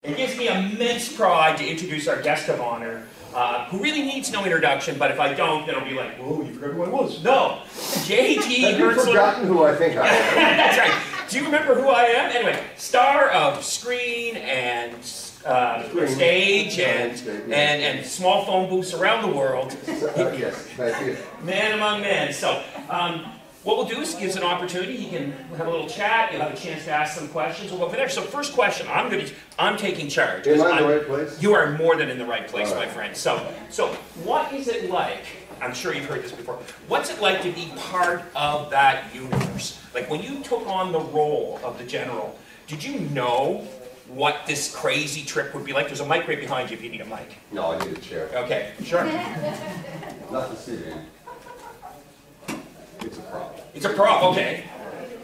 It gives me immense pride to introduce our guest of honor, who really needs no introduction, but if I don't, then I'll be like, whoa, you forgot who I was. No, J.G. Hertzler. Have you forgotten who I think I am? That's right. Do you remember who I am? Anyway, star of screen and stage and small phone booths around the world. Yes, thank you. Man among men. So, what we'll do is gives an opportunity. He can have a little chat. You'll have a chance to ask some questions. We'll go from there. So, first question. I'm taking charge. Am I in the right place? You are more than in the right place, right. my friend. So, what is it like? I'm sure you've heard this before. What's it like to be part of that universe? Like when you took on the role of the general, did you know what this crazy trip would be like? There's a mic right behind you if you need a mic. No, I need a chair. Okay, sure. Not to see you. It's a prop. It's a prop, okay.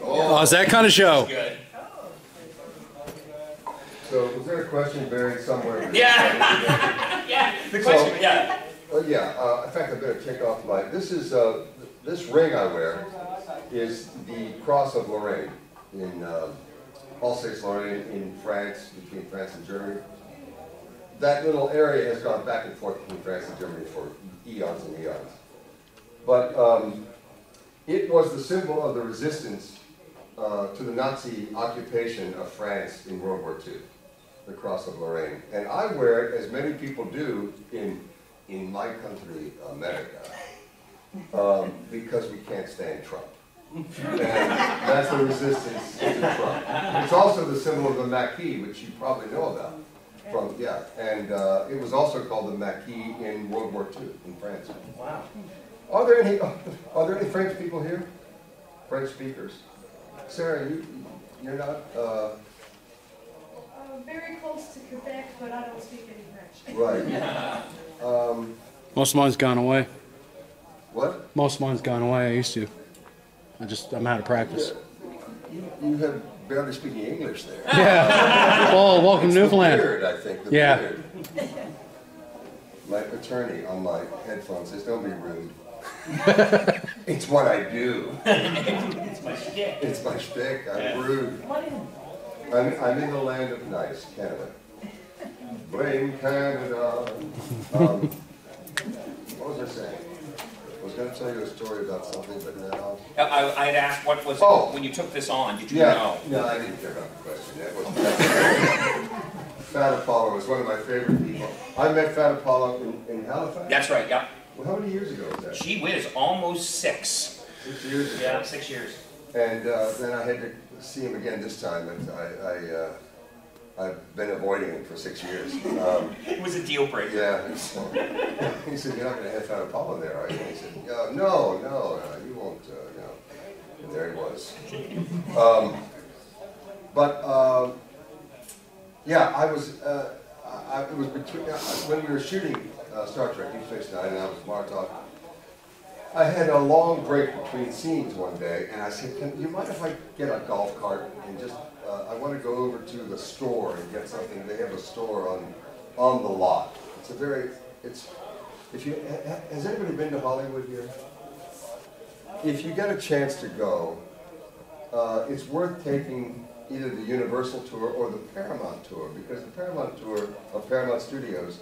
Oh, it's that kind of show. Good. So, was there a question buried somewhere? Yeah. Yeah. The question. Yeah. In fact, I better take off my. This is this ring I wear is the Cross of Lorraine in Alsace-Lorraine in France, between France and Germany. That little area has gone back and forth between France and Germany for eons and eons. But it was the symbol of the resistance to the Nazi occupation of France in World War II, the Cross of Lorraine. And I wear it, as many people do in my country, America, because we can't stand Trump. And that's the resistance to Trump. It's also the symbol of the Maquis, which you probably know about. And it was also called the Maquis in World War II in France. Wow. Are there any French people here? French speakers? Sarah, you're not. Very close to Quebec, but I don't speak any French. Right. Most of mine's gone away. What? Most of mine's gone away. I used to. I'm out of practice. You have barely speaking English there. Yeah. Oh, welcome to Newfoundland. The beard, I think. The beard. My attorney on my headphones says, "Don't be rude." It's what I do. It's my shtick. It's my shtick. I'm rude. I'm in the land of nice, Canada. Blame Canada. What was I saying? I was going to tell you a story about something, but now... I had asked what was it when you took this on, did you know? No, I didn't care about the question. That wasn't Fat Apollo was one of my favorite people. I met Fat Apollo in Halifax. That's right, yeah. Well, how many years ago was that? Gee whiz, almost 6. 6 years ago. Yeah, 6 years. And then I had to see him again this time, and I've been avoiding him for 6 years. It was a deal breaker. Yeah. He said, "You're not going to have Fat Apollo there, are you?" And he said, no, you won't, And there he was. Yeah, it was between, when we were shooting Star Trek Deep Space Nine, and I was Martok, I had a long break between scenes one day, and I said, "You mind if I get a golf cart and just, I want to go over to the store and get something." They have a store on the lot. Has anybody been to Hollywood here? If you get a chance to go, it's worth taking either the Universal tour or the Paramount tour, because the Paramount tour of Paramount Studios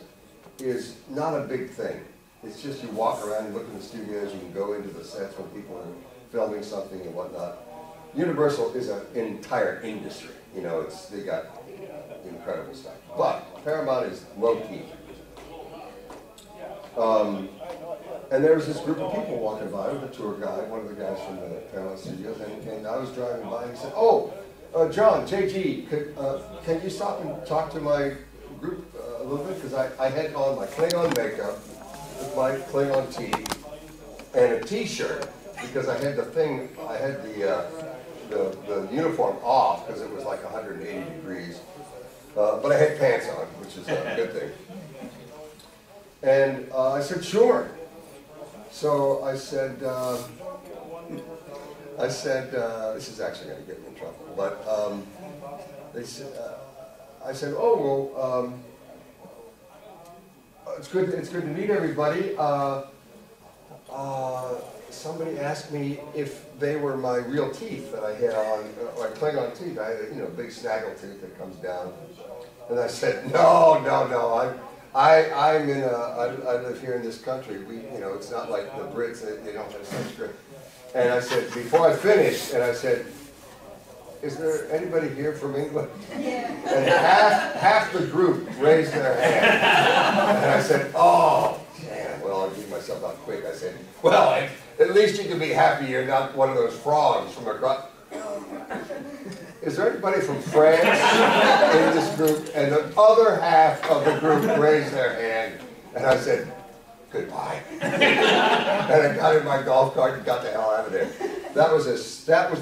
is not a big thing. It's just you walk around, you look in the studios, you can go into the sets when people are filming something and whatnot. Universal is an entire industry. They got incredible stuff. But Paramount is low-key. And there was this group of people walking by with a tour guide, one of the guys from the Paramount Studios, and I was driving by and he said, "Oh, John, JG, can you stop and talk to my group a little bit?" Because I had on my Klingon makeup, with my Klingon tee, and a t-shirt, because I had the uniform off, because it was like 180 degrees, but I had pants on, which is a good thing. And I said, "Sure." So I said, this is actually going to get me in trouble, but I said, "Oh, well, it's good to meet everybody. Somebody asked me if they were my real teeth that I had on, my Klingon teeth. I had a big snaggle tooth that comes down, And I said, no, I live here in this country. It's not like the Brits, they don't have such great. And I said, before I finished, and I said, is there anybody here from England? Yeah. And half the group raised their hand. And I said, oh, damn, well, I'll give myself out quick. I said, well, at least you can be happy you're not one of those frogs from across. Is there anybody from France in this group? And the other half of the group raised their hand. And I said, goodbye. And I got in my golf cart and got the hell out of there. That was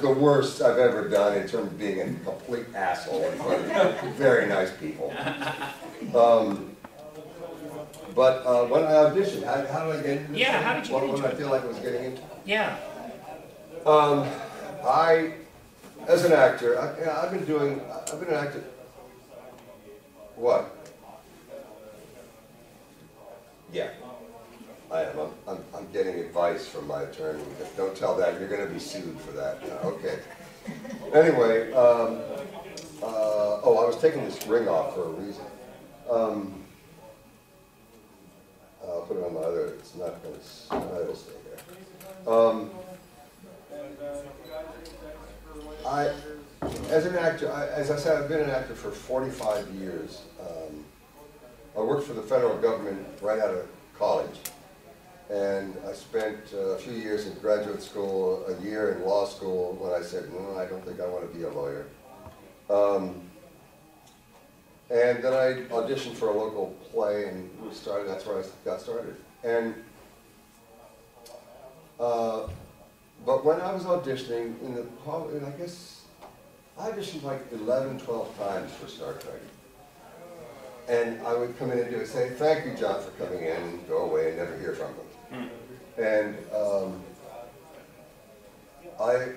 the worst I've ever done in terms of being a complete asshole in front of very nice people. But when I auditioned, how did I get into this? Yeah, how did you get into it? What did I feel like I was getting into? Yeah. As an actor, I've been an actor. What? Yeah, I am. I'm getting advice from my attorney. Don't tell that. You're going to be sued for that. Okay. Anyway, I was taking this ring off for a reason. I'll put it on my other. It's not going to. It'll stay there. As an actor, as I said, I've been an actor for 45 years. I worked for the federal government right out of college. And I spent a few years in graduate school, a year in law school, when I said, no, I don't think I want to be a lawyer. And then I auditioned for a local play, and that's where I got started. And but when I was auditioning, I guess I auditioned like 11, 12 times for Star Trek. And I would come in and say, thank you, John, for coming in, and go away and never hear from them. And I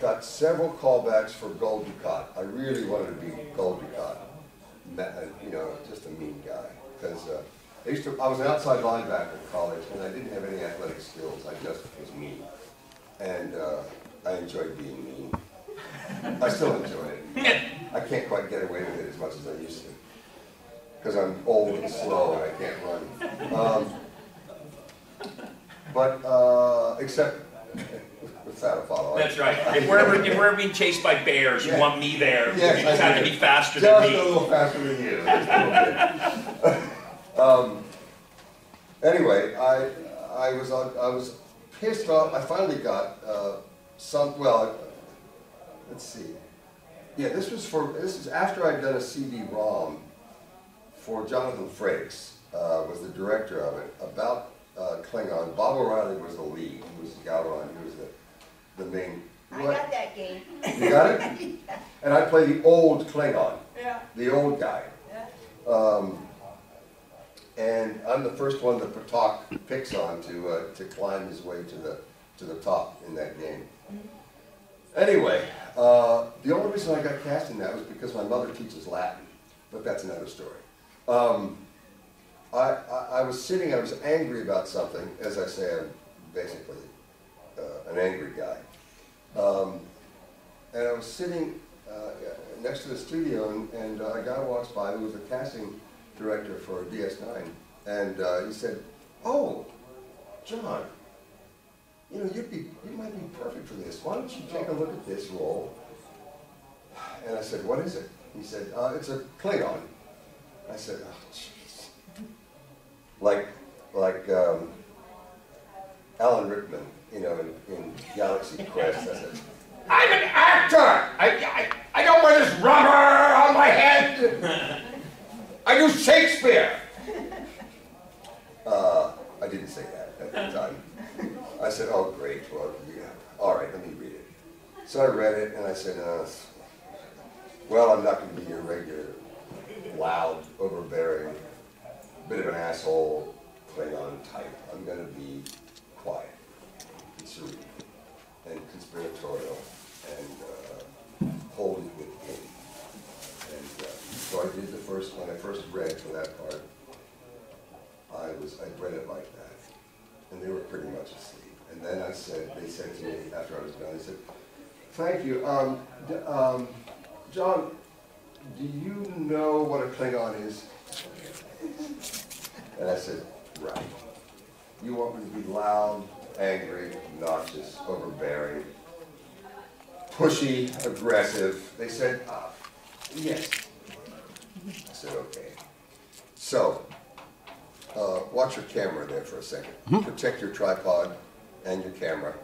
got several callbacks for Gold Ducat. I really wanted to be Gold Ducat. Just a mean guy. Because I was an outside linebacker in college, and I didn't have any athletic skills. I just was mean. And I enjoyed being mean. I still enjoy it. I can't quite get away with it as much as I used to. Because I'm old and slow and I can't run. Except with Fat Apollo. That's right. If we're ever being chased by bears, you want me there. Yes, you just have to be faster than me. Just a little faster than you. Just a little bit. Anyway, I was pissed off. I finally got let's see. Yeah, this is after I'd done a CD-ROM for Jonathan Frakes, was the director of it, about Klingon. Bob O'Reilly was the lead. He was Gowron. He was the main. I got that game. You got it? Yeah. And I play the old Klingon. Yeah. The old guy. Yeah. And I'm the first one that Patak picks on to climb his way to the top in that game. Anyway, the only reason I got cast in that was because my mother teaches Latin, but that's another story. I was sitting, I was angry about something. As I say, I'm basically an angry guy. And I was sitting next to the studio, and a guy walks by who was a casting director for DS9, and he said, "Oh, John, you might be perfect for this. Why don't you take a look at this role?" And I said, "What is it?" He said, "It's a Klingon." I said, "Oh, jeez." Like Alan Rickman, in Galaxy Quest. I said, "I'm an actor! I don't wear this rubber on my head! I do Shakespeare!" I didn't say that at the time. I said, "Oh, great. Well, yeah. All right, let me read it." So I read it, and I said, "Well, I'm not going to be your regular, loud, overbearing, bit of an asshole Klingon type. I'm going to be quiet, and serene, and conspiratorial, and wholly within." And so I did when I first read for that part, I read it like that. And they were pretty much asleep. And then they said to me, after I was done, they said, "Thank you. John, do you know what a Klingon is? And I said, right. You want me to be loud, angry, obnoxious, overbearing, pushy, aggressive? They said, yes. I said, okay. So, watch your camera there for a second. Protect your tripod and your camera.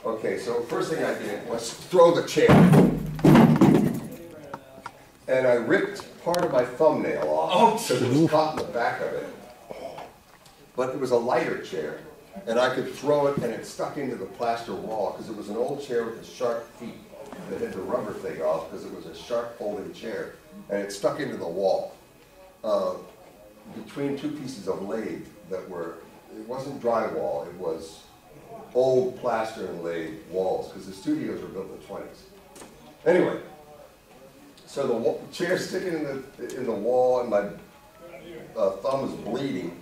Okay, so first thing I did was throw the chair. And I ripped part of my thumbnail off because it was caught in the back of it. But it was a lighter chair, and I could throw it and it stuck into the plaster wall because it was an old chair with the sharp feet that had the rubber thing off because it was a sharp folding chair, and it stuck into the wall between two pieces of lathe that were, it wasn't drywall, it was old plaster and lathe walls because the studios were built in the 20s. Anyway, so the chair sticking in the wall and my thumb was bleeding,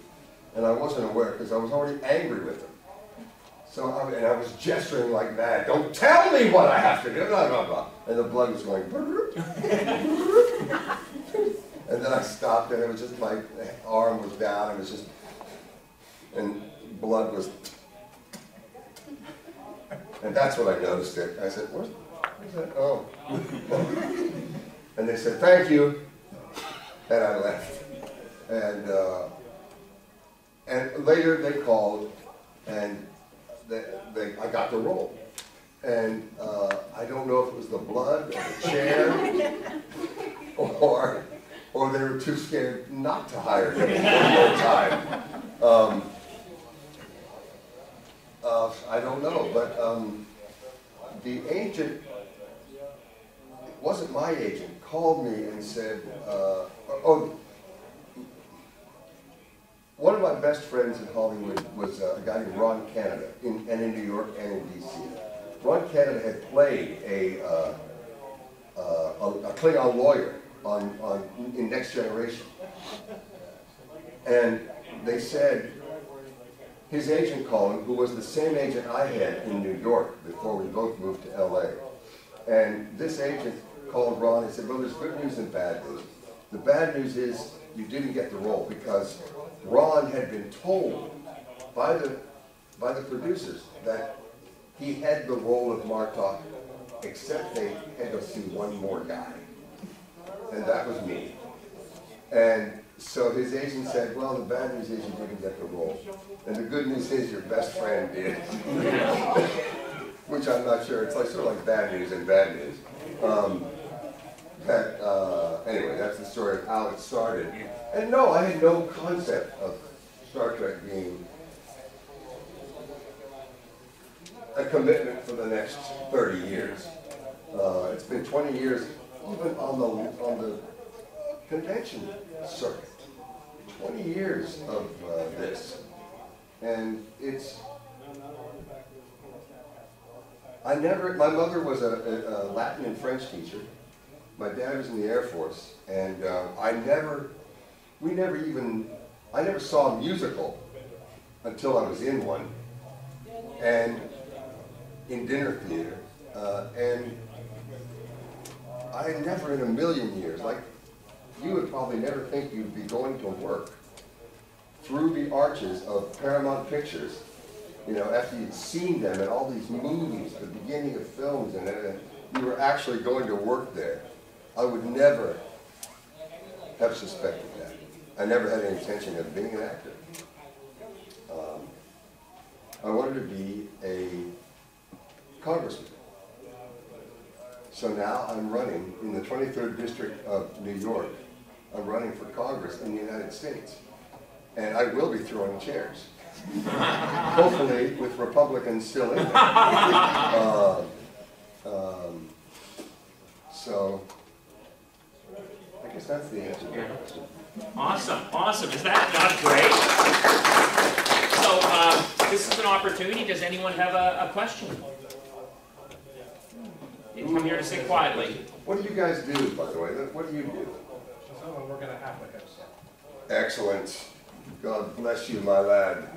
and I wasn't aware because I was already angry with him. So I was gesturing like that. Don't tell me what I have to do, blah, blah, blah. And the blood was going, and then I stopped, and it was just my arm was down. It was just, and blood was, and that's when I noticed it. I said, where's that? Oh. And they said, thank you. And I left. And later they called, and I got the role. And I don't know if it was the blood or the chair, or they were too scared not to hire me one more time. I don't know, but the agent, it wasn't my agent, called me and said, one of my best friends in Hollywood was a guy named Ron Canada, and in New York and in D.C. Ron Canada had played a Klingon lawyer in Next Generation. And they said, his agent called him, who was the same agent I had in New York before we both moved to L.A. And this agent called Ron and said, well, there's good news and bad news. The bad news is you didn't get the role because Ron had been told by the producers that he had the role of Martok, except they had to see one more guy. And that was me. And so his agent said, well, the bad news is you didn't get the role. And the good news is your best friend did. Which I'm not sure. It's like sort of like bad news and bad news. Anyway, that's the story of how it started. And no, I had no concept of Star Trek being a commitment for the next 30 years. It's been 20 years, even on the convention circuit. 20 years of this. And it's, my mother was a Latin and French teacher. My dad was in the Air Force, and I never saw a musical until I was in one, and in dinner theater, and I never in a million years, like you would probably never think you'd be going to work through the arches of Paramount Pictures, you know, after you'd seen them in all these movies, the beginning of films, and you were actually going to work there. I would never have suspected that. I never had any intention of being an actor. I wanted to be a congressman. So now I'm running in the 23rd District of New York. I'm running for Congress in the United States. And I will be throwing chairs. Hopefully with Republicans still in there. So I guess that's the answer to your question. Awesome, awesome. Is that not great? So this is an opportunity. Does anyone have a question? You come here to sit quietly. What do you guys do, by the way? What do you do? So we're going to have like a... Excellent. God bless you, my lad.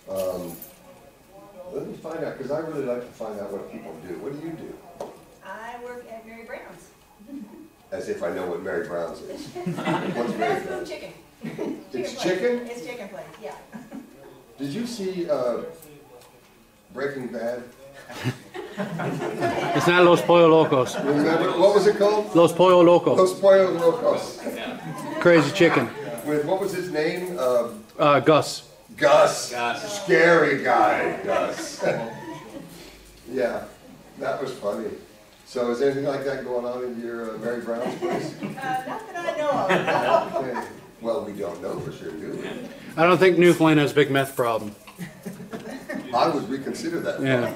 Let me find out, because I really like to find out what people do. What do you do? I work at Mary Brown's. as if I know what Mary Brown's is. What's Mary Fast food Brown's? chicken. It's place. chicken? It's chicken place, yeah. Did you see Breaking Bad? It's not Los Pollo Locos. Remember, what was it called? Los Pollo Locos. Los Pollos Locos. Crazy chicken. With, what was his name? Gus. Gus. Scary guy, Gus. Yeah, that was funny. So is anything like that going on in your Mary Brown's place? Not that I know of. Okay. Well, we don't know for sure, do we? I don't think Newfoundland has a big meth problem. I would reconsider that. Yeah.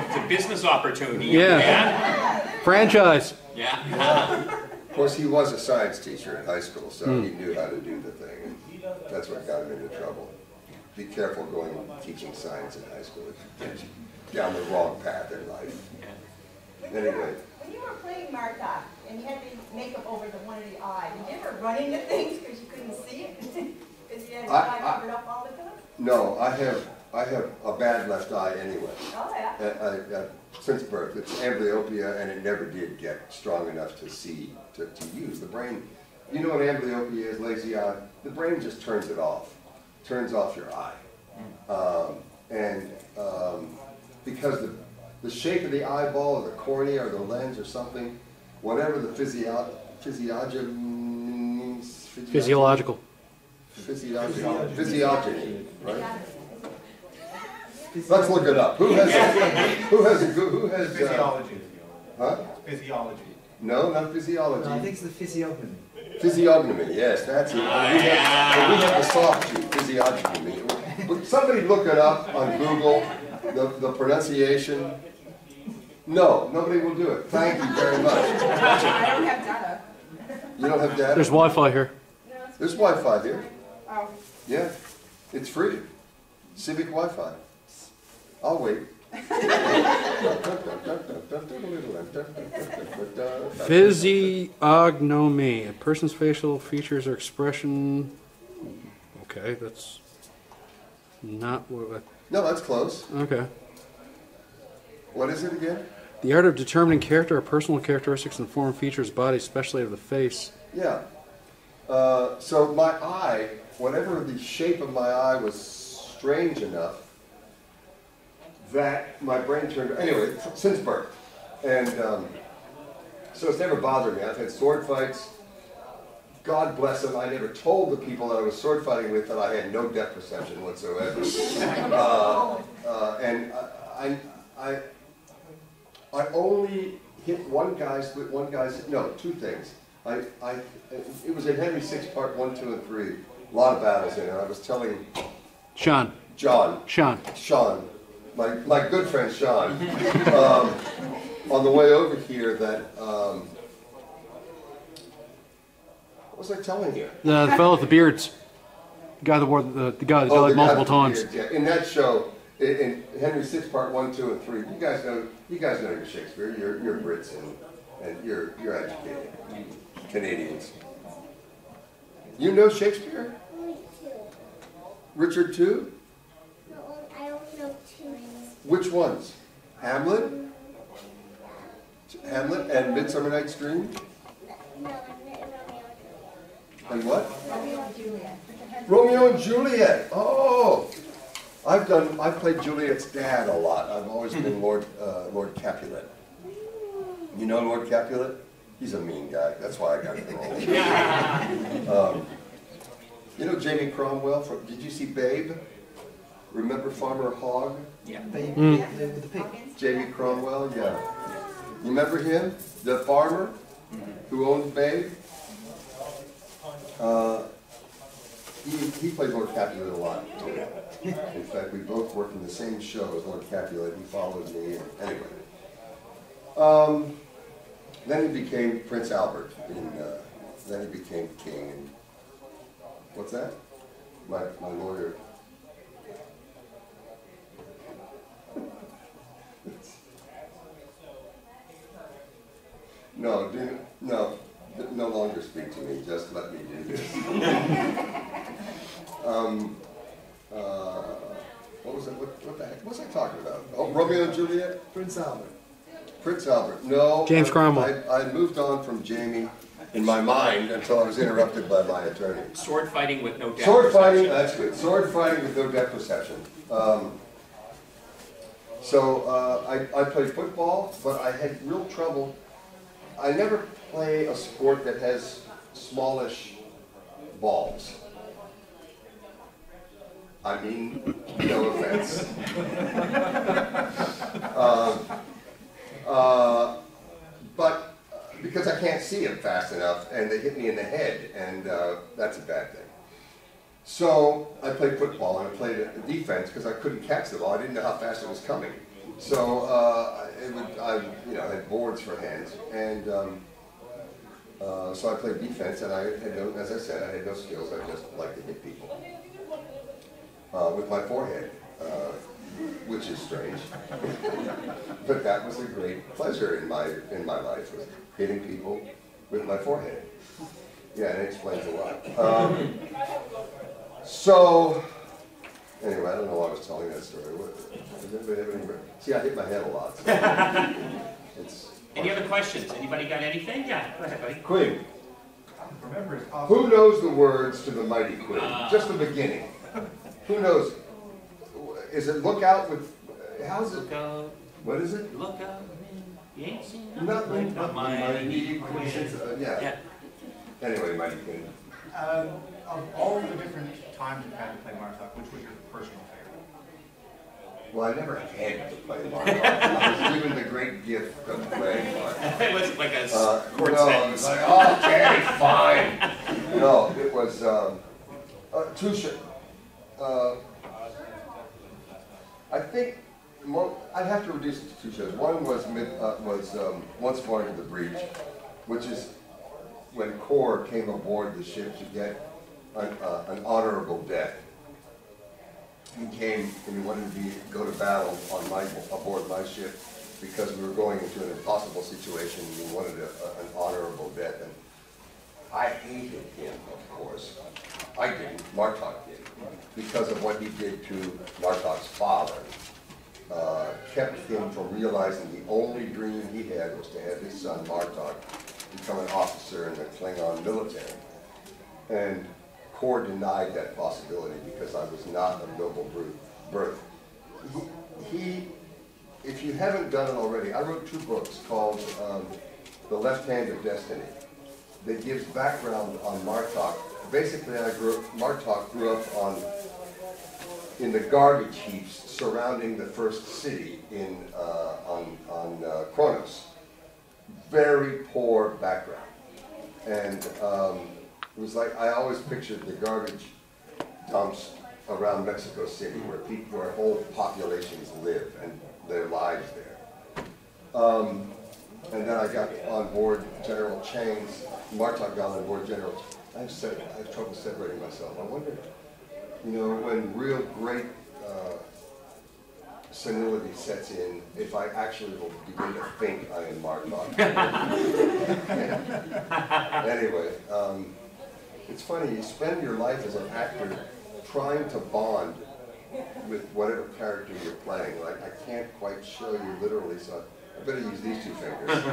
It's a business opportunity. Yeah. Franchise. Yeah. Of course, he was a science teacher in high school, so he knew how to do the thing. And that's what got him into trouble. Be careful going and teaching science in high school. It gets you down the wrong path in life. Anyway. When you were playing Marta, and you had the makeup over the one of the eye, did you ever run into things because you couldn't see it? Because you had your eye covered up all the time? No, I have a bad left eye anyway. Oh, yeah. Since birth. It's amblyopia, and it never did get strong enough to see, to use. The brain, you know what amblyopia is, lazy eye? The brain just turns it off. Turns off your eye. Because the shape of the eyeball or the cornea or the lens or something, whatever the Physiological. Physiogeny, right? Let's look it up. Who has Physiology. Huh? Physiology. No, not physiology. No, I think it's the physiognomy. Physiognomy, yes, that's it. We have the soft G, physiognomy. But somebody look it up on Google, the pronunciation. No, nobody will do it. Thank you very much. I don't have data. You don't have data? There's Wi-Fi here. There's Wi-Fi here. Oh. Yeah, it's free. Civic Wi-Fi. I'll wait. Physiognomy. A person's facial features or expression. Okay, that's not what. No, that's close. Okay. What is it again? The art of determining character or personal characteristics and form, features, body, especially of the face. Yeah. So my eye, whatever the shape of my eye was strange enough that my brain turned, anyway, since birth. And so it's never bothered me. I've had sword fights. God bless them, I never told the people that I was sword fighting with that I had no depth perception whatsoever. And I only hit one guy's, no, two things. It was in Henry VI, Part 1, 2, and 3. A lot of battles in it. I was telling Sean. Sean, my good friend Sean, on the way over here that, what was I telling you? The fellow with the beards. The guy that wore the guy that died multiple times. Beards, yeah. In that show, in Henry VI, Part 1, 2, and 3, you guys know your Shakespeare. You're Brits and you're educated. Canadians. You know Shakespeare? Only two. Richard II? No, I only know two. Which ones? Hamlet? Hamlet and Midsummer Night's Dream? No, Romeo and And what? Romeo and Juliet. Romeo and Juliet. Oh, I've played Juliet's dad a lot. I've always been Lord Capulet. You know Lord Capulet? He's a mean guy. That's why I got the role. You know Jamie Cromwell? Did you see Babe? Remember Farmer Hogg? Yeah. With the pig. Jamie Cromwell, yeah. You remember him? The farmer who owned Babe? He played Lord Capulet a lot. In fact, we both worked in the same show as Lord Capulet. He followed me. Anyway. Then he became Prince Albert. Then he became king. And, what's that? My lawyer. No longer speak to me. Just let me do this. What was it? What the heck was I talking about? Oh, Romeo and Juliet? Prince Albert. Prince Albert, no. James Cromwell. I moved on from Jamie in my mind until I was interrupted by my attorney. Sword fighting with no depth Sword fighting, perception. that's good. Sword fighting with no depth perception. I played football, but I had real trouble. I never play a sport that has smallish balls. I mean, no offense. But because I can't see them fast enough, and they hit me in the head, and that's a bad thing. So I played football, and I played defense because I couldn't catch the ball. I didn't know how fast it was coming. So I had boards for hands, and so I played defense, and I had no, as I said, I had no skills. I just liked to hit people with my forehead, which is strange. But that was a great pleasure in my life, was hitting people with my forehead. Yeah, and it explains a lot. So, anyway, I don't know why I was telling that story. Does anybody have any? See, I hit my head a lot. So Any other questions? Anybody got anything? Yeah, go ahead, buddy. Queen. Remember, it's Who knows the words to the Mighty Queen? Just the beginning. Who knows? Is it look out with? How's it? Look out, What is it? look out, you ain't seen Nothing nothing but but mighty Queen. queen. Yeah. Anyway, Mighty Queen. of all the different times you've had to play Martok, which was your personal favorite? Well, I never had to play Martok. I was given the great gift of playing Martok. It wasn't like a court No, it sentence. was like, okay, fine. No, it was two shows. I think I'd have to reduce it to two shows. One was Once More Into the Breach, which is when Core came aboard the ship to get an honorable death. He came and he wanted to go to battle aboard my ship because we were going into an impossible situation and he wanted an honorable death. And I hated him, of course. I didn't, Martok did, because of what he did to Martok's father. Kept him from realizing the only dream he had was to have his son Martok become an officer in the Klingon military. And Core denied that possibility because I was not of noble birth. If you haven't done it already, I wrote 2 books called The Left Hand of Destiny that gives background on Martok. Basically, Martok grew up in the garbage heaps surrounding the first city on Kronos. Very poor background. And it was like, I always pictured the garbage dumps around Mexico City where whole populations live and their lives there. And then I got on board General Chang's, Martok got on board General. I have trouble separating myself. I wonder, when real great senility sets in, if I actually will begin to think I am Martok. Anyway, it's funny, you spend your life as an actor trying to bond with whatever character you're playing. Like, I can't quite show you literally, so I better use these 2 fingers.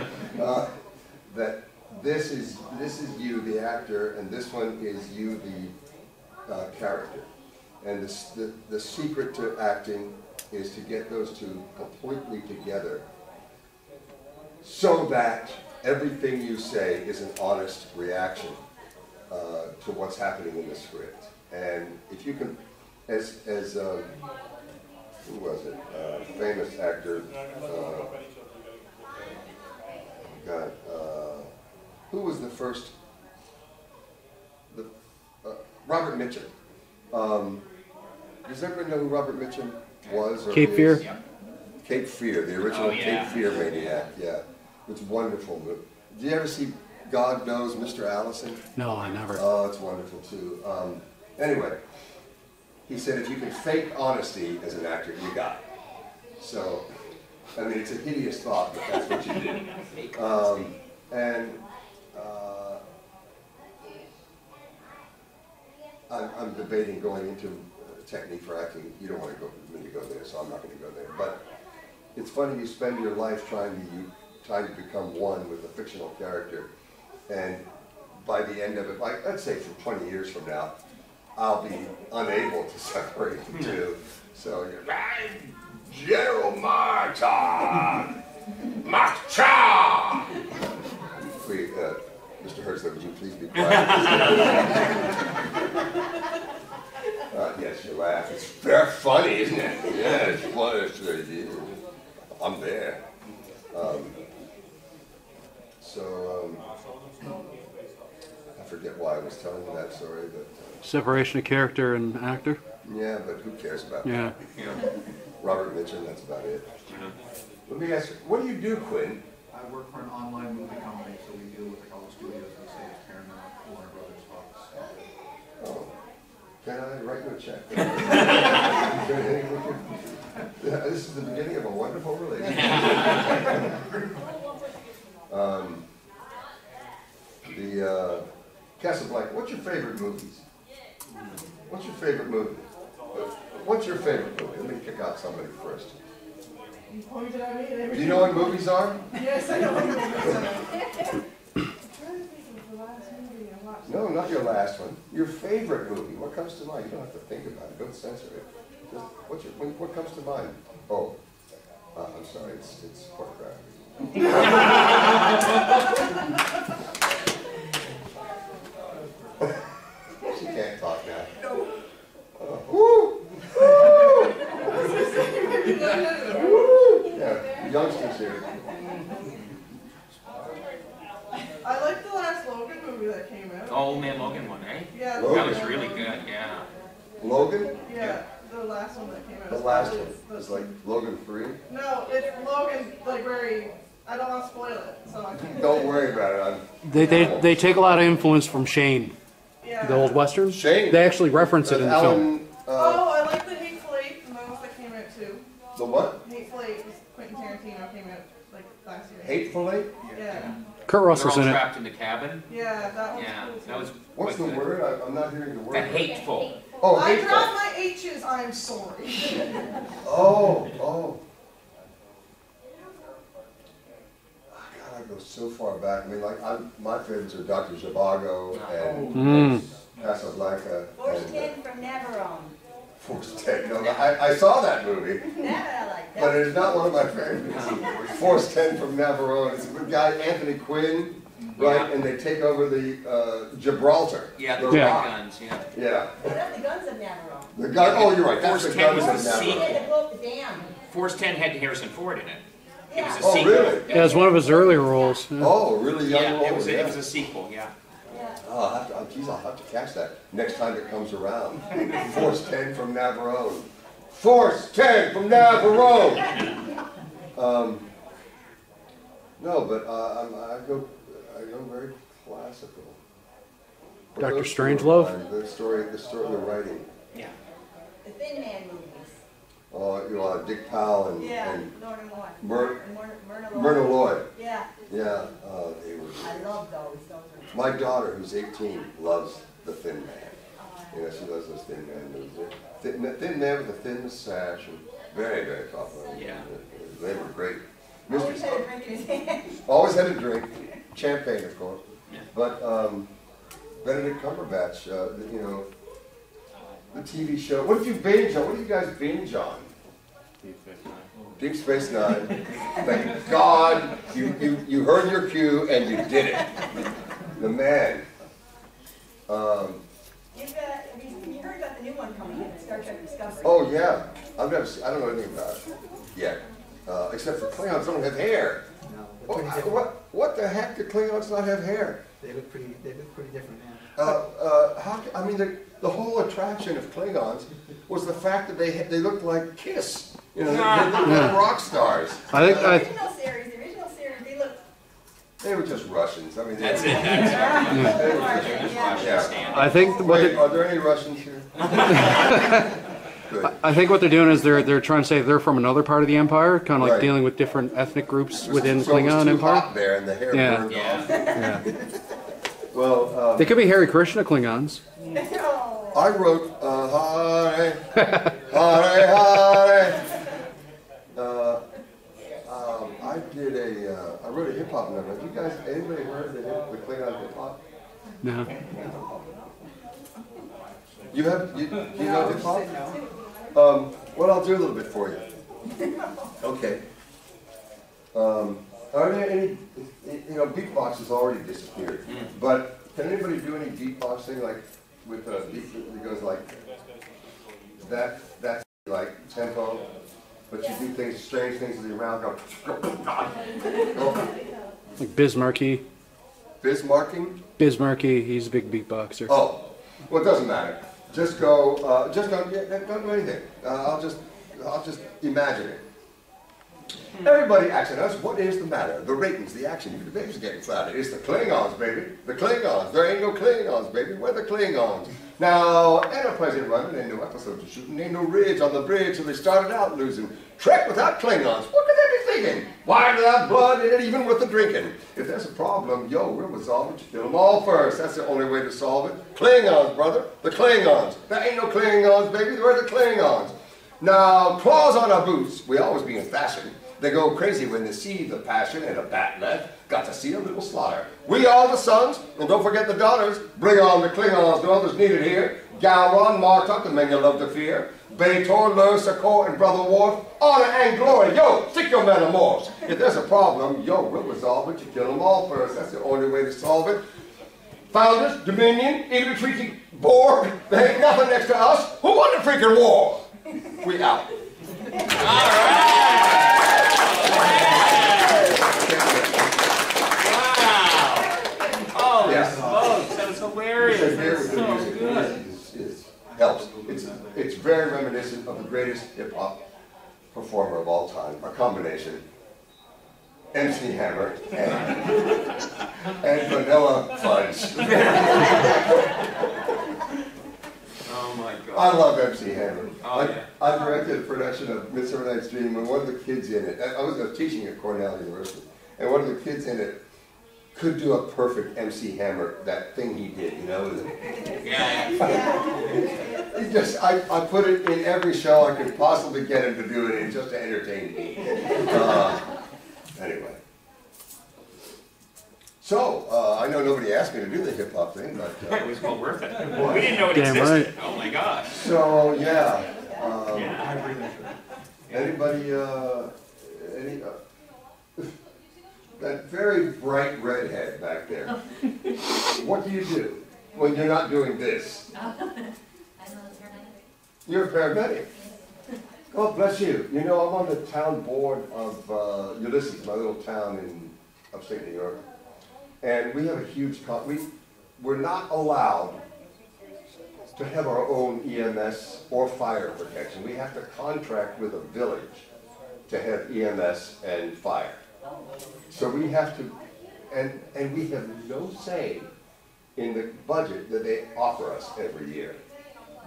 That this is you, the actor, and this one is you, the character. And the secret to acting is to get those 2 completely together so that everything you say is an honest reaction to what's happening in the script. And if you can, as who was it? Famous actor, who was the first? Robert Mitchum. Does everybody know who Robert Mitchum was? Or Cape is? Fear? Cape Fear, the original Oh, yeah. Cape Fear maniac, yeah. It's wonderful. Did you ever see God Knows Mr. Allison? No, I never. Oh, it's wonderful too. Anyway, he said if you can fake honesty as an actor, you got it. So, I mean, it's a hideous thought, but that's what you do. I'm debating going into technique for acting. You don't want me to go there, so I'm not going to go there. But it's funny you spend your life trying to become one with a fictional character, and by the end of it, like let's say for 20 years from now, I'll be unable to separate the two. So you're like, General Marta! Marcha! Please, Mr. Herztler, would you please be quiet? Yes, you laugh. It's very funny, isn't it? Yeah, it's funny. I'm there. I forget why I was telling you that story, but... Separation of character and actor? Yeah, but who cares about Yeah. that? Robert Mitchum, that's about it. Let me ask you, what do you do, Quinn? I work for an online movie company, so we deal with all the studios, let's say, Paramount, Warner Brothers, Fox. Oh, can I write you a check? This is the beginning of a wonderful relationship. Casablanca, what's your favorite movies? What's your favorite movie? What's your favorite movie? Let me pick out somebody first. You pointed at me. Do you know what movies are? Yes, I know what movies are. I'm trying to think of the last movie I watched. No, not your last one. Your favorite movie. What comes to mind? You don't have to think about it. Don't censor it. Just, what comes to mind? Oh, I'm sorry. It's pornography. She can't talk now. No. Woo! Yeah, youngsters here. I like the last Logan movie that came out. The Old Man Logan one, eh? Yeah, Logan. That was really good, yeah. Logan? Yeah, the last one that came out. The last one. It's like Logan 3. No, it's Logan, like very. I don't want to spoil it, so I can't. Don't worry about it. They take a lot of influence from Shane, Yeah. the old Western. Shane. They actually reference it in the film. Alan, Oh, I like the Hateful Eight, and those that came out too. the what? Hateful Eight, Quentin Tarantino came out like last year. Hateful Eight? Yeah. Kurt They're Russell's all in it. trapped in the cabin. Yeah, that one's Yeah, cool too. that was What's the quite good. word? I'm not hearing the word. The hateful. Oh, I hateful. dropped my H's, I'm sorry. Oh. God, I go so far back. I mean, like, my favorites are Dr. Zhivago and Casablanca. Force and, 10 from Navarone. Force 10. No, I saw that movie, That I like but that. it is not one of my favorites. Force 10 from Navarone. It's the guy Anthony Quinn, right? Yeah. And they take over the Gibraltar. Yeah, the the Yeah. rock. guns, yeah. Yeah. What are the guns of Navarone? The gun. Oh, you're right. That's Force the 10 was guns the of He Navarone. had to blow up the dam. Force 10 had Harrison Ford in it. It was a Oh, sequel. really? Yeah, it's one of his earlier roles. Yeah. Oh, really young Yeah, role. it was a sequel, yeah. Yeah. Oh, I'll have to catch that next time it comes around. Force 10 from Navarone. Force 10 from Navarone! No, but I go very classical. But Dr. those two Strangelove? are fine. The story, the writing. Yeah. The Thin Man movies. Oh, you know, Dick Powell and Northern Lloyd. Myr- Myrna Myrna Lloyd. Yeah, Yeah, they were. I love those. Those are. My daughter, who's 18, loves The Thin Man. You know, she loves those Thin Man movies. Thin Man with a thin mustache, and very, very popular. Yeah. They were great. Always had a drink in his hand. Always had a drink, champagne, of course. Yeah. But Benedict Cumberbatch, you know, the TV show. What did you binge on? What do you guys binge on? Deep Space Nine. Thank God you heard your cue and you did it. The man. Have you heard about the new one coming in, Star Trek Discovery? Oh yeah, I don't know anything about it yet, except for Klingons don't have hair. No, they're pretty different. What the heck do Klingons not have hair? They look pretty different now. I mean, the whole attraction of Klingons was the fact that they looked like Kiss. You know, they looked like rock stars. I think The original series, they look. They were just Russians. I mean, That's it. Yeah. I think what Wait, are there any Russians here? Good. I think what they're doing is they're trying to say they're from another part of the empire, kind of like Right. dealing with different ethnic groups within So it was Klingon too Empire. hot there, and the hair Yeah. burned Yeah. off. Yeah. Well, They could be Hare Krishna Klingons. Oh. I wrote Hare, Hare, Hare, wrote a hip hop number. Have you guys, anybody heard the Klingon hip hop? No. You know hip hop? Well, I'll do a little bit for you. Okay. Are there any, beatbox has already disappeared, but can anybody do any beatboxing, like, with a beat that goes like, that's like tempo, but you do things, strange things with your mouth, go, Like Bismarcky. Bismarcking? Bismarcky, he's a big beatboxer. Oh, well, it doesn't matter. Just go, don't do anything. I'll just imagine it. Everybody asking us, what is the matter? The ratings, the action, the baby's getting flattered. It's the Klingons, baby. The Klingons. There ain't no Klingons, baby. We're the Klingons. Now, Enterprise ain't running, ain't no episodes of shooting, ain't no ridge on the bridge, so they started out losing. Trek without Klingons. What could they be thinking? Why without blood in it, even with the drinking? If there's a problem, we'll resolve it. You kill them all first. That's the only way to solve it. Klingons, brother. The Klingons. There ain't no Klingons, baby. We're the Klingons. Now, claws on our boots. We always be in fashion. They go crazy when they see the passion and a bat left. Got to see a little slaughter. We are the sons, and don't forget the daughters. Bring on the Klingons, no others needed here. Galron, Martok, the men you love to fear. Bator, Lur, Sakor, and Brother Worf. Honor and glory, yo, stick your metamorphs. If there's a problem, yo, we'll resolve it. You kill them all first. That's the only way to solve it. Founders, Dominion, even the Treaty Borg. There ain't nothing next to us. Who won the freaking war? We out. All right. Wow! Oh, Yeah. smokes, that was hilarious. That's so good. Helps. It's very reminiscent of the greatest hip hop performer of all time. A combination. MC Hammer and Vanilla Fudge. Oh my God. I love MC Hammer. Oh, yeah. I directed a production of Midsummer Night's Dream, and one of the kids in it, I was teaching at Cornell University, and one of the kids in it could do a perfect MC Hammer, that thing he did, you know? Yeah. He just, I put it in every show I could possibly get him to do it in just to entertain me. Anyway. So, I know nobody asked me to do the hip-hop thing, but... It was well worth it. We didn't know it Damn existed. right. Oh my gosh. So, yeah. Yeah. Anybody, that very bright redhead back there, what do you do when you're not doing this? I'm a paramedic. You're a paramedic. God bless you. You know, I'm on the town board of Ulysses, my little town in upstate New York. And we have a huge, we're not allowed to have our own EMS or fire protection. We have to contract with a village to have EMS and fire. So we have to, and we have no say in the budget that they offer us every year.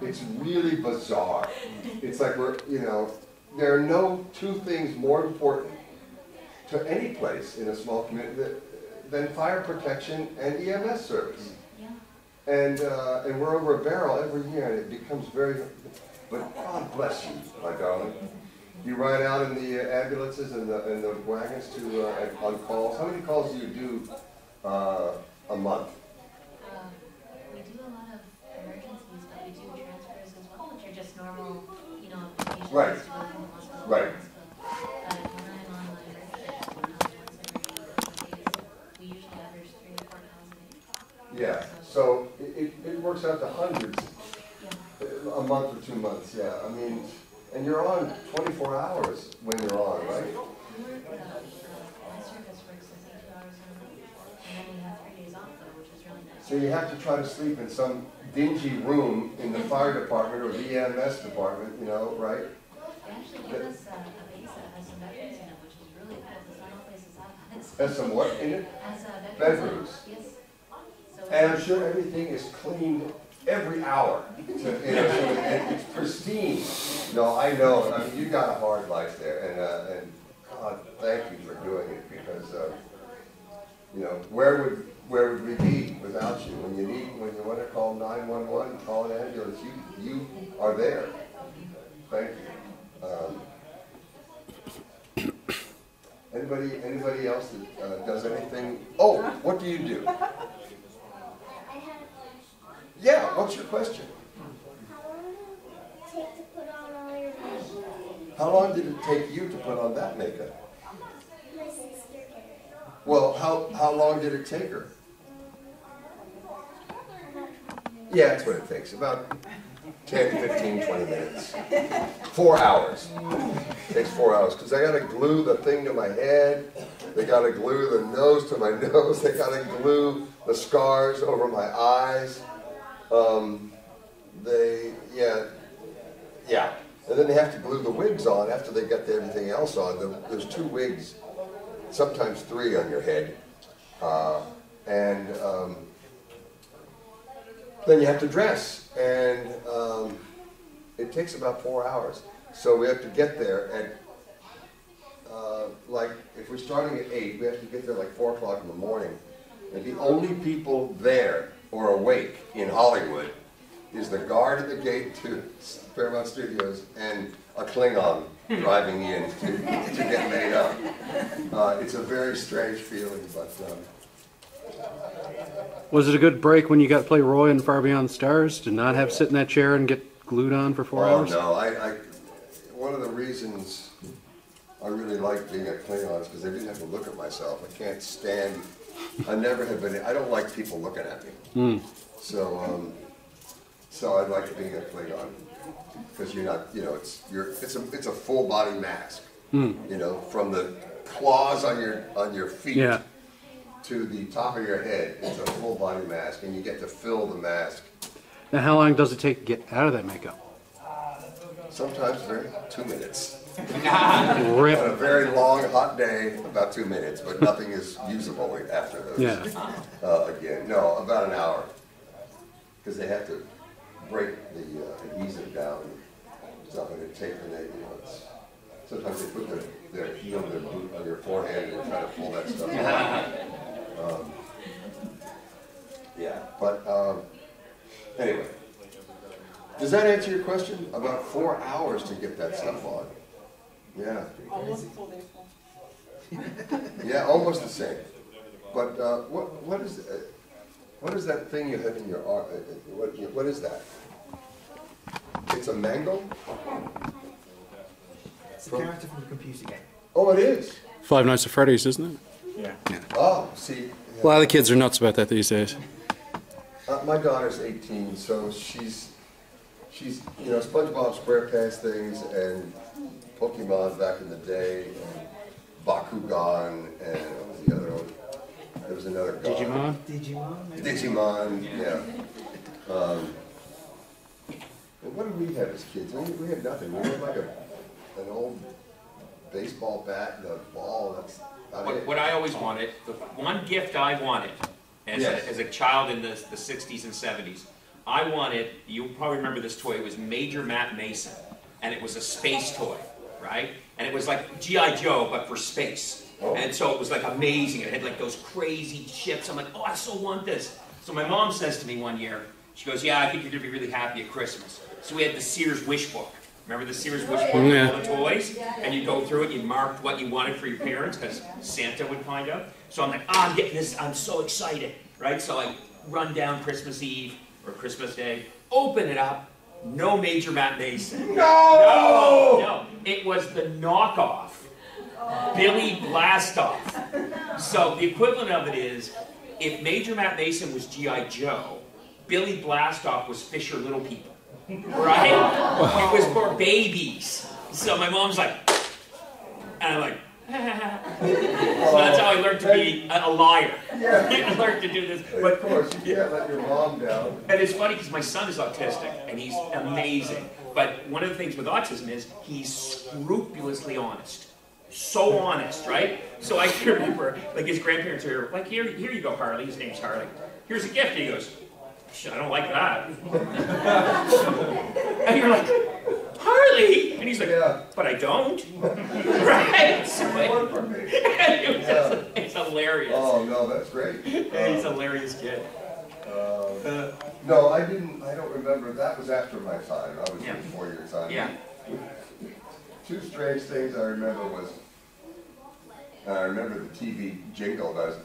It's really bizarre. It's like we're, there are no two things more important to any place in a small community than fire protection and EMS service. And we're over a barrel every year, and it becomes very, but God bless you, my darling. You ride out in the ambulances and the wagons to on calls. How many calls do you do a month? We do a lot of emergencies, but we do transfers as well, which are just normal, patients Right. to go from the hospital. Right. But when I'm on my emergency, once every 2 days, we usually average 3 or 4 calls a day. Yeah. So it works out to hundreds a month or 2 months. Yeah. I mean. And you're on 24 hours when you're on, right? My service works 2 hours in a week, and then we have 3 days off though, which is really nice. So you have to try to sleep in some dingy room in the fire department or the EMS department, right? They actually give us a base that has some bedrooms in it, which is really cool, because not all places have that. Has some what in it? Has Bedrooms. Yes. So And I'm sure everything is cleaned every hour. So it's pristine. No, I know. I mean, you got a hard life there, and God, thank you for doing it, because where would we be without you? When you want to call 911, call an ambulance, you are there. Thank you. Anybody Anybody else that does anything? Oh, what do you do? I have a question. Yeah, what's your question? How long did it take to put on all your makeup? How long did it take you to put on that makeup? My sister did. Well, how long did it take her? Yeah, that's what it takes, about 10, 15, 20 minutes. 4 hours. It takes 4 hours, because I gotta glue the thing to my head, they gotta glue the nose to my nose, they gotta glue the scars over my eyes. Yeah. And then they have to glue the wigs on after they get everything else on. There's 2 wigs, sometimes 3 on your head. Then you have to dress, and it takes about 4 hours. So we have to get there at, like, if we're starting at 8, we have to get there like 4 o'clock in the morning. And the only people there or awake in Hollywood is the guard at the gate to Paramount Studios and a Klingon driving in to get made up. It's a very strange feeling, but... Was it a good break when you got to play Roy in Far Beyond the Stars? To not have to sit in that chair and get glued on for 4 hours? Oh, no. One of the reasons I really like being a Klingon is because I didn't have to look at myself. I can't stand... I never have been... I don't like people looking at me. So I like being a Klingon. Because you're not... You know, it's a full body mask. You know, from the claws on your feet... Yeah. To the top of your head. It's a full body mask, and you get to fill the mask. Now, how long does it take to get out of that makeup? Sometimes 2 minutes. Rip. On a very long, hot day, about 2 minutes, but nothing is usable after those. Yeah. Again, no, about an hour, because they have to break the adhesive down and stuff, and they tape, and they, you know, sometimes they put their heel of their boot on your forehead and try to pull that stuff out. Yeah, but anyway, does that answer your question? About 4 hours to get that stuff on. Yeah. Almost full day full. Yeah, almost the same. But what is that thing you have in your arm? What is that? It's a mango? It's a character from the computer game. Oh, it is. Five Nights at Freddy's, isn't it? Yeah. Oh, see. A lot of the kids are nuts about that these days. My daughter's 18, so she's you know, SpongeBob SquarePants things and Pokemon back in the day, and Bakugan, and what was the other one? There was another god. Digimon? Digimon, maybe? Digimon, yeah. And what did we have as kids? We had nothing. We had like an old baseball bat and a ball. That's about it. What I always wanted, the one gift I wanted as a child in the 60s and 70s, I wanted, you probably remember this toy, it was Major Matt Mason, and it was a space toy, right? And it was like G.I. Joe, but for space. Oh. And so it was like amazing. It had like those crazy ships. I'm like, oh, I so want this. So my mom says to me one year, she goes, yeah, I think you're going to be really happy at Christmas. So we had the Sears Wish Book. Remember the Sears Wish Book with all the toys? And you go through it, you marked what you wanted for your parents, because Santa would find out. So I'm like, I'm getting this, I'm so excited, right? So I run down Christmas Eve, or Christmas Day, open it up, no Major Matt Mason. No! It was the knockoff, Billy Blastoff. So the equivalent of it is, if Major Matt Mason was G.I. Joe, Billy Blastoff was Fisher Little People, right? It was for babies. So my mom's like, and I'm like, so that's how I learned to be a liar. I learned to do this. But of course, you can't let your mom down. And it's funny because my son is autistic, and he's amazing. But one of the things with autism is he's scrupulously honest. So honest, right? So I can remember, like his grandparents are like, here you go, Harley. His name's Harley. Here's a gift. And he goes, I don't like that. And you're like, Harley? And he's like, but I don't. Right? So it's hilarious. Oh, no, that's great. He's a hilarious kid. No, I don't remember. That was after my time. I was before your time. Yeah. Two strange things I remember was And I remember the TV jingle does.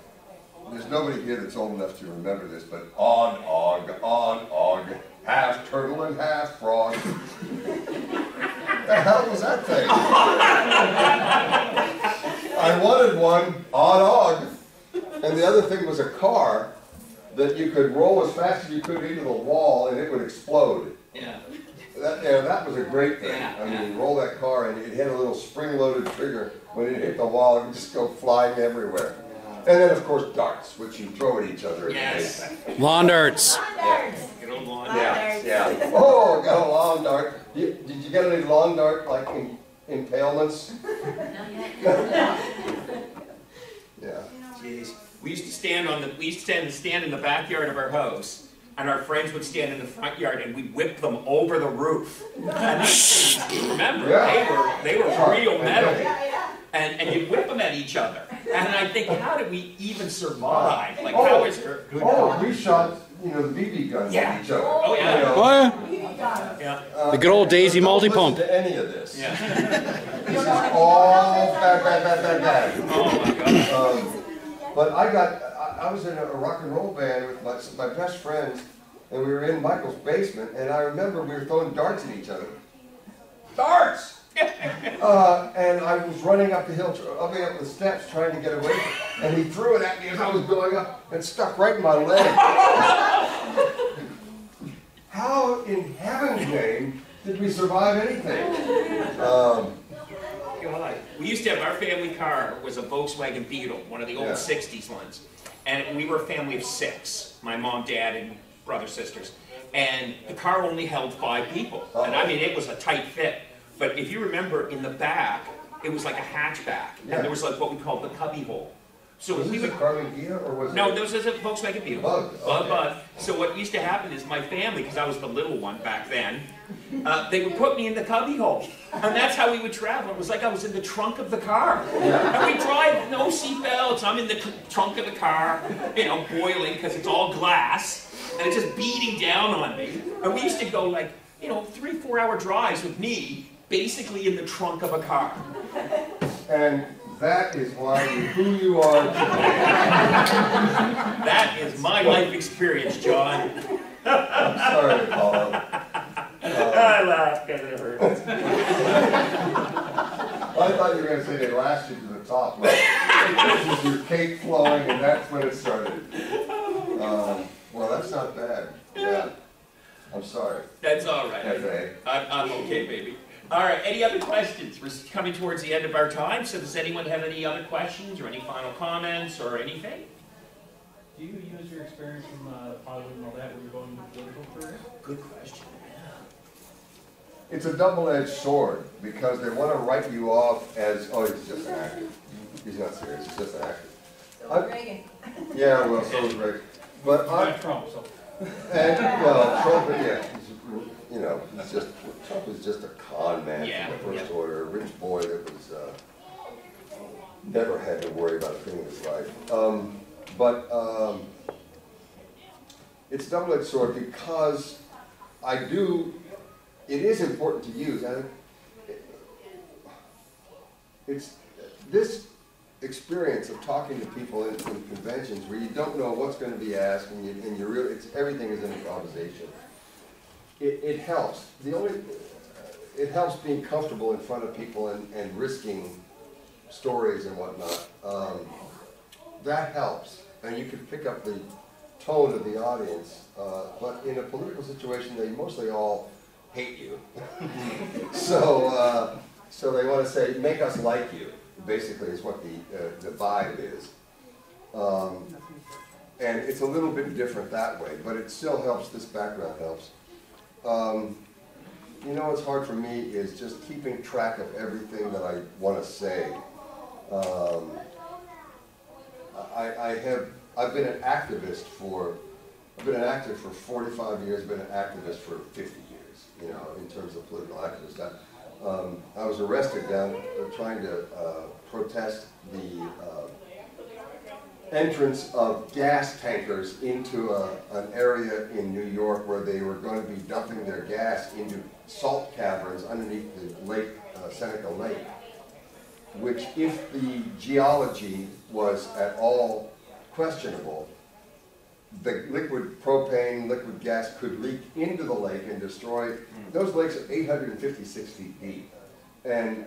There's nobody here that's old enough to remember this, but on og, half turtle and half frog. The hell was that thing? I wanted one on og, and the other thing was a car that you could roll as fast as you could into the wall and it would explode. Yeah. That was a great thing. Yeah, I mean, roll that car and it had a little spring-loaded trigger. When it hit the wall, it would just go flying everywhere. And then, of course, darts, which you throw at each other. Yes. Lawn darts. Darts. Good old lawn. Yeah, yeah. Oh, got a lawn dart. Did you get any lawn dart, like, impalements? Not yet. Yeah. Jeez. We used to stand in the backyard of our house, and our friends would stand in the front yard, and we'd whip them over the roof. And these things, remember, Yeah. they were real metal, Yeah, yeah. and you'd whip them at each other. And I think, how did we even survive? Like, Oh. how is there? Oh, we shot, the BB guns at each other. Oh, yeah. You know, Oh, You got it. Yeah. The good old Daisy don't multi-pump. listen to any of this. Yeah. This is all bad. Oh my God. But I was in a rock and roll band with my best friends, and we were in Michael's basement, and I remember we were throwing darts at each other. Darts! And I was running up the hill, up the steps, trying to get away from it, and he threw it at me as I was going up, and stuck right in my leg. How in heaven's name did we survive anything? God. We used to have, our family car was a Volkswagen Beetle, one of the old Yeah. 60s ones. And we were a family of 6, my mom, dad, and brother, sisters. And the car only held 5 people. And I mean, it was a tight fit. But if you remember, in the back, it was like a hatchback. Yeah. And there was like what we called the cubby hole. So Was we this a would... Carling Gia, or was No, it? this was a Volkswagen Beetle. Bug, okay. Bug. So what used to happen is my family, because I was the little one back then, they would put me in the cubby hole. And that's how we would travel. It was like I was in the trunk of the car. Yeah. And we drive, no seatbelts, I'm in the trunk of the car, boiling, because it's all glass, and it's just beating down on me. And we used to go like, 3-4 hour drives with me, basically in the trunk of a car. And that is why you're who you are today. That is my life experience, John. I'm sorry, Paul. I laugh because it hurts. I thought you were going to say they lashed you to the top. Like, this is your cake flowing, and that's when it started. Well, that's not bad. Yeah. I'm sorry. That's all right. F.A. I'm okay, baby. All right, any other questions? We're coming towards the end of our time, so does anyone have any other questions or any final comments or anything? Do you use your experience from Hollywood and all that when you're going into political career? Good question. It's a double-edged sword, because they want to write you off as, oh, he's just an actor. He's not serious, he's just an actor. So Reagan. Yeah, well, so is Rick. But Not Trump, so. Trump, yeah, he's just, Trump is just a con man from the first order, a rich boy that was, never had to worry about a thing in his life. It's a double-edged sword because it is important to use, and it's this experience of talking to people in conventions where you don't know what's going to be asked, and you really, everything is an improvisation. It helps. It helps being comfortable in front of people and risking stories and whatnot. That helps, and you can pick up the tone of the audience. But in a political situation, they mostly all hate you. So they want to say, make us like you, basically is what the vibe is. And it's a little bit different that way, but it still helps, this background helps. What's hard for me is just keeping track of everything that I want to say. I've been an activist I've been an actor for 45 years, been an activist for 50 years, in terms of political activist. I was arrested down trying to protest the entrance of gas tankers into an area in New York where they were going to be dumping their gas into salt caverns underneath the lake, Seneca Lake. which, if the geology was at all questionable, the liquid propane, liquid gas could leak into the lake and destroy. Those lakes are 856 feet deep, and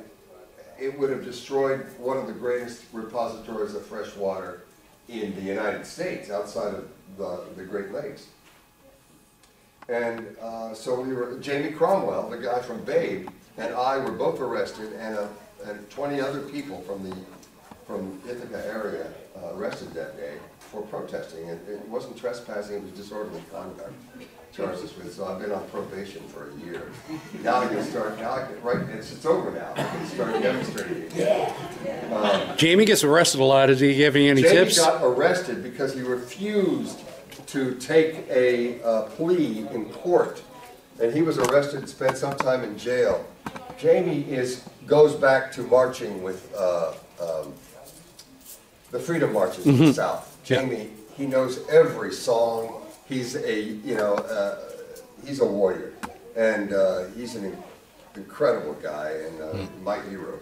it would have destroyed one of the greatest repositories of fresh water in the United States, outside of the Great Lakes. And so we were, Jamie Cromwell, the guy from Babe, and I were both arrested, and 20 other people from Ithaca area arrested that day for protesting. And it wasn't trespassing, it was disorderly conduct charged us with. So I've been on probation for a year. Now I can start, right, it's over now. I can start demonstrating. Jamie gets arrested a lot. Did he give you any tips? Jamie got arrested because he refused to take a plea in court. And he was arrested and spent some time in jail. Jamie goes back to marching with the freedom marches in the South. Jamie, he knows every song. He's he's a warrior, and he's an incredible guy and my hero.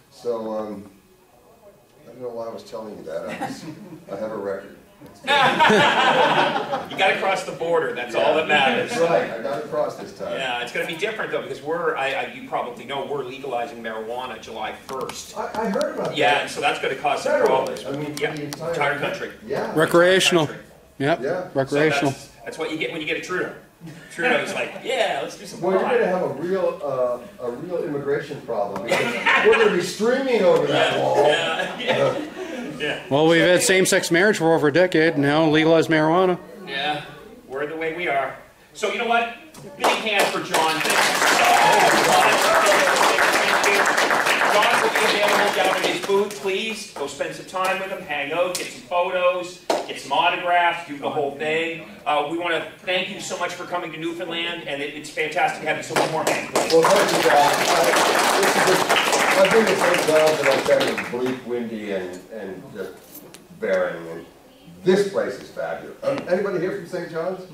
So I don't know why I was telling you that. I have a record. You got to cross the border. That's all that matters. That's right. I got to cross this time. Yeah, it's going to be different though, because you probably know, we're legalizing marijuana July 1st. I heard about that. Yeah, and so that's going to cause some problems. I mean, yeah, the entire country. Yeah. Recreational. Yep. Yeah. Recreational. So that's what you get when you get a Trudeau. Trudeau's like, yeah, let's do some Well, you're pot. going to have a real immigration problem, because we're going to be streaming over that wall. Yeah. Well, we've had same-sex marriage for over a decade. Now legalized marijuana. Yeah, we're the way we are. So you know what? Big hand for John. Thank you so much. John will be available down in his booth. Please go spend some time with him, hang out, get some photos, get some autographs, do the whole thing. We want to thank you so much for coming to Newfoundland, and it's fantastic having so much more hands. Well, thank you, guys. I've been to St. John's, and I said it was bleak, windy, and just barren. And this place is fabulous. Anybody here from St. John's?